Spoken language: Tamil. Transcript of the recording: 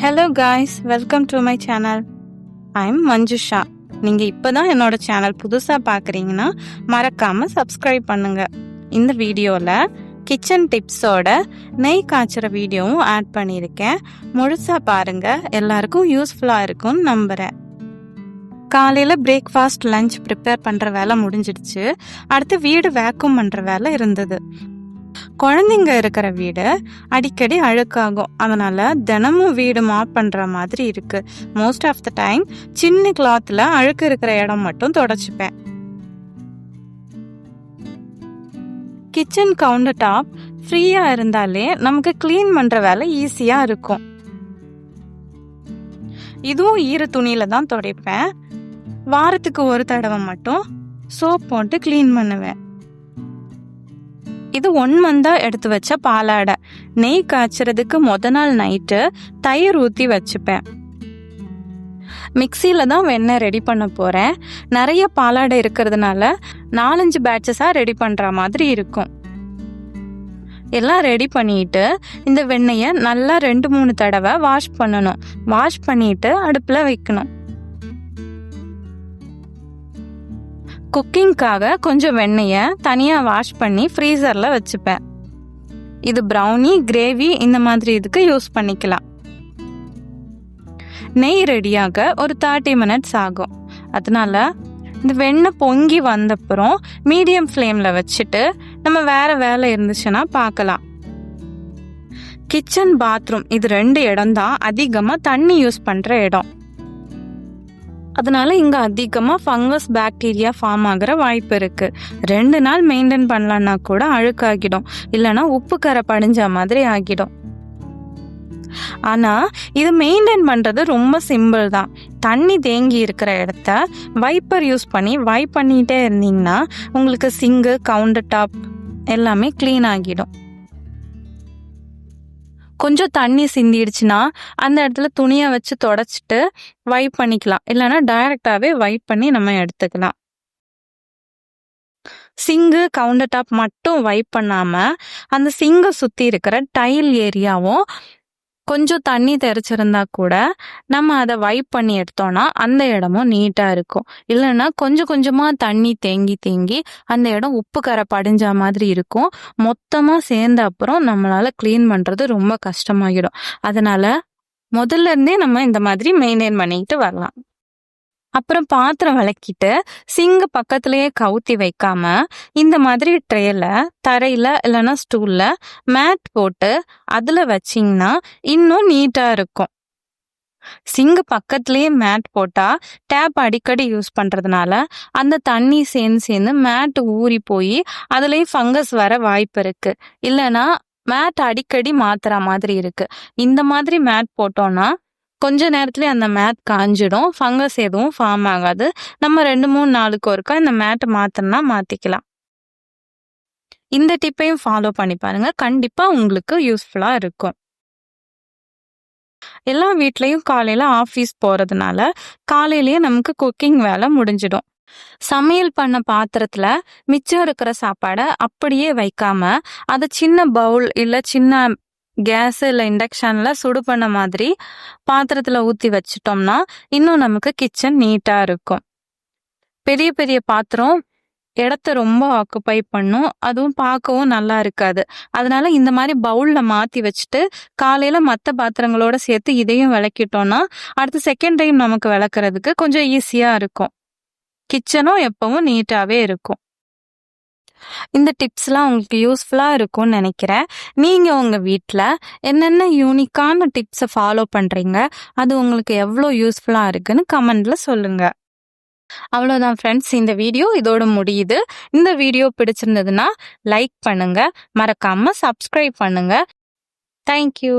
Hello guys, welcome to my channel. I'm Manjusha. நீங்கள் இப்போ தான் என்னோட சேனல் புதுசாக பார்க்குறீங்கன்னா மறக்காமல் சப்ஸ்கிரைப் பண்ணுங்கள். இந்த வீடியோவில் கிச்சன் டிப்ஸோட நெய் காய்ச்சுற வீடியோவும் ஆட் பண்ணியிருக்கேன். முழுசாக பாருங்கள், எல்லாருக்கும் யூஸ்ஃபுல்லாக இருக்கும்னு நம்புகிறேன். காலையில் பிரேக்ஃபாஸ்ட் லஞ்ச் ப்ரிப்பேர் பண்ணுற வேலை முடிஞ்சிடுச்சு. அடுத்து வீடு வேக்யூம் பண்ணுற வேலை இருந்தது. குழந்தைங்க இருக்கிற வீடு அடிக்கடி அழுக்காகும். அதனால தினமும் வீடு மாப் பண்ற மாதிரி இருக்கு. மோஸ்ட் ஆஃப் த டைம் சின்ன கிளாத்ல அழுக்கு இருக்கிற இடம் மட்டும் தொடச்சுப்பேன். கிச்சன் கவுண்டர் டாப் ஃப்ரீயா இருந்தாலே நமக்கு கிளீன் பண்ற வேலை ஈஸியா இருக்கும். இதுவும் ஈர துணியில தான் துடைப்பேன். வாரத்துக்கு ஒரு தடவை மட்டும் சோப் போட்டு கிளீன் பண்ணுவேன். இது 1 மந்தா எடுத்து வச்ச பாலாடை. நெய் காய்ச்சறதுக்கு நாள் நைட்டு தயிர் ஊற்றி வச்சுப்பேன். மிக்சியில் தான் வெண்ணெய் ரெடி பண்ண போகிறேன். நிறைய பாலாடை இருக்கிறதுனால 4-5 பேட்சஸாக ரெடி பண்ணுற மாதிரி இருக்கும். எல்லாம் ரெடி பண்ணிட்டு இந்த வெண்ணெயை நல்லா 2-3 தடவை வாஷ் பண்ணணும். வாஷ் பண்ணிட்டு அடுப்பில் வைக்கணும். குக்கிங்காக கொஞ்சம் வெண்ணெயை தனியாக வாஷ் பண்ணி ஃப்ரீசரில் வச்சுப்பேன். இது ப்ரௌனி, கிரேவி இந்த மாதிரி இதுக்கு யூஸ் பண்ணிக்கலாம். நெய் ரெடியாக ஒரு 30 மினிட்ஸ் ஆகும். அதனால இந்த வெண்ணெய் பொங்கி வந்தப்புறம் மீடியம் ஃப்ளேமில் வச்சுட்டு நம்ம வேறு வேலை இருந்துச்சுன்னா பார்க்கலாம். கிச்சன், பாத்ரூம் இது 2 இடம் தான் அதிகமாக தண்ணி யூஸ் பண்ணுற இடம். அதனால இங்கே அதிகமாக ஃபங்கஸ், பாக்டீரியா ஃபார்ம் ஆகிற வாய்ப்பு இருக்குது. 2 நாள் மெயின்டைன் பண்ணலான்னா கூட அழுக்காகிடும், இல்லைன்னா உப்பு கரை படிஞ்ச மாதிரி ஆகிடும். ஆனால் இது மெயின்டைன் பண்ணுறது ரொம்ப சிம்பிள் தான். தண்ணி தேங்கி இருக்கிற இடத்த வைப்பர் யூஸ் பண்ணி வைப் பண்ணிகிட்டே இருந்தீங்கன்னா உங்களுக்கு சிங்கு, கவுண்டர் டாப் எல்லாமே க்ளீன் ஆகிடும். கொஞ்சம் தண்ணி சிந்திடுச்சுன்னா அந்த இடத்துல துணியை வச்சு தொடச்சிட்டு வைப் பண்ணிக்கலாம், இல்லைன்னா டைரக்டாகவே வைப் பண்ணி நம்ம எடுத்துக்கலாம். சிங்கு, கவுண்டர் டாப் மட்டும் வைப் பண்ணாமல் அந்த சிங்கை சுற்றி இருக்கிற டைல் ஏரியாவும் கொஞ்சம் தண்ணி தெரிச்சிருந்தா கூட நம்ம அதை வைப் பண்ணி எடுத்தோம்னா அந்த இடமும் நீட்டாக இருக்கும். இல்லைன்னா கொஞ்சம் கொஞ்சமாக தண்ணி தேங்கி அந்த இடம் உப்பு கரை படிஞ்ச மாதிரி இருக்கும். மொத்தமாக சேர்ந்த அப்புறம் நம்மளால க்ளீன் பண்ணுறது ரொம்ப கஷ்டமாகிடும். அதனால முதல்ல இருந்தே நம்ம இந்த மாதிரி மெயின்டைன் பண்ணிக்கிட்டு வரலாம். அப்புறம் பாத்திரம் விளக்கிட்டு சிங்கு பக்கத்துலேயே கவுத்தி வைக்காம இந்த மாதிரி ட்ரேல தரையில் இல்லைன்னா ஸ்டூலில் மேட் போட்டு அதில் வச்சிங்கன்னா இன்னும் நீட்டாக இருக்கும். சிங்கு பக்கத்துலேயே மேட் போட்டால் டேப் அடிக்கடி யூஸ் பண்ணுறதுனால அந்த தண்ணி சேர்ந்து மேட் ஊறி போய் அதுலேயே ஃபங்கஸ் வர வாய்ப்பு இருக்குது. இல்லைன்னா மேட் அடிக்கடி மாத்துற மாதிரி இருக்குது. இந்த மாதிரி மேட் போட்டோன்னா கொஞ்ச நேரத்துலேயே அந்த மேட் காஞ்சிடும், ஃபங்கஸ் எதுவும் ஃபார்ம் ஆகாது. நம்ம 2-3 நாளுக்கு ஒருக்கா இந்த மேட்டை மாற்றணும்னா மாற்றிக்கலாம். இந்த டிப்பையும் ஃபாலோ பண்ணி பாருங்க, கண்டிப்பாக உங்களுக்கு யூஸ்ஃபுல்லாக இருக்கும். எல்லா வீட்லேயும் காலையில் ஆஃபீஸ் போகிறதுனால காலையிலேயே நமக்கு குக்கிங் வேலை முடிஞ்சிடும். சமையல் பண்ண பாத்திரத்தில் மிச்சம் இருக்கிற சாப்பாடை அப்படியே வைக்காம அதை சின்ன பவுல் இல்லை சின்ன கேஸ் இல்லை இண்டக்ஷனில் சுடு பண்ண மாதிரி பாத்திரத்தில் ஊற்றி வச்சிட்டோம்னா இன்னும் நமக்கு கிச்சன் நீட்டாக இருக்கும். பெரிய பெரிய பாத்திரம் இடத்த ரொம்ப ஆக்குப்பை பண்ணும், அதுவும் பார்க்கவும் நல்லா இருக்காது. அதனால இந்த மாதிரி பவுலில் மாற்றி வச்சுட்டு காலையில் மற்ற பாத்திரங்களோட சேர்த்து இதையும் விளக்கிட்டோம்னா அடுத்து செகண்ட் டைம் நமக்கு விளக்குறதுக்கு கொஞ்சம் ஈஸியாக இருக்கும். கிச்சனும் எப்பவும் நீட்டாகவே இருக்கும். இந்த டிப்ஸ்லாம் உங்களுக்கு யூஸ்ஃபுல்லாக இருக்கும்னு நினைக்கிறேன். நீங்கள் உங்கள் வீட்டில் என்னென்ன யூனிக்கான டிப்ஸை ஃபாலோ பண்ணுறீங்க, அது உங்களுக்கு எவ்வளோ யூஸ்ஃபுல்லாக இருக்குன்னு கமெண்டில் சொல்லுங்கள். அவ்வளோதான் ஃப்ரெண்ட்ஸ், இந்த வீடியோ இதோட முடியுது. இந்த வீடியோ பிடிச்சிருந்ததுன்னா லைக் பண்ணுங்கள், மறக்காமல் சப்ஸ்கிரைப் பண்ணுங்கள். தேங்க்யூ.